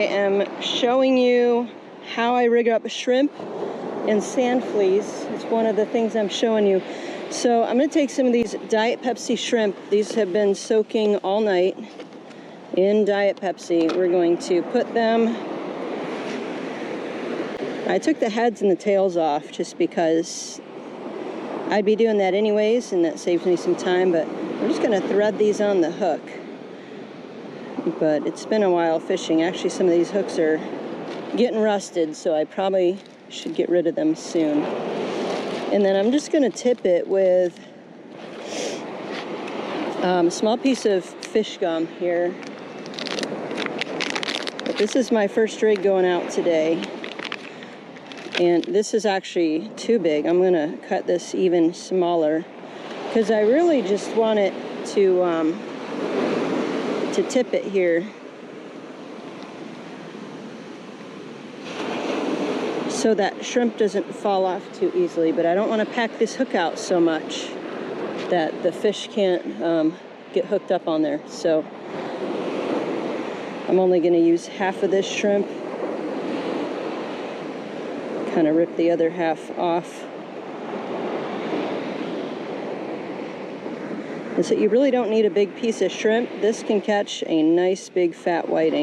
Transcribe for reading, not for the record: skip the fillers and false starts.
I am showing you how I rig up shrimp and sand fleas. It's one of the things I'm showing you. So I'm going to take some of these Diet Pepsi shrimp. These have been soaking all night in Diet Pepsi. We're going to put them... I took the heads and the tails off just because I'd be doing that anyways, and that saves me some time, but we're just going to thread these on the hook. But it's been a while fishing. Actually, some of these hooks are getting rusted, so I probably should get rid of them soon. And then I'm just going to tip it with a small piece of fish gum here. But this is my first rig going out today. And this is actually too big. I'm going to cut this even smaller because I really just want it to tip it here. So that shrimp doesn't fall off too easily, but I don't want to pack this hook out so much that the fish can't get hooked up on there. So I'm only going to use half of this shrimp. Kind of rip the other half off. And so you really don't need a big piece of shrimp. This can catch a nice big fat whiting.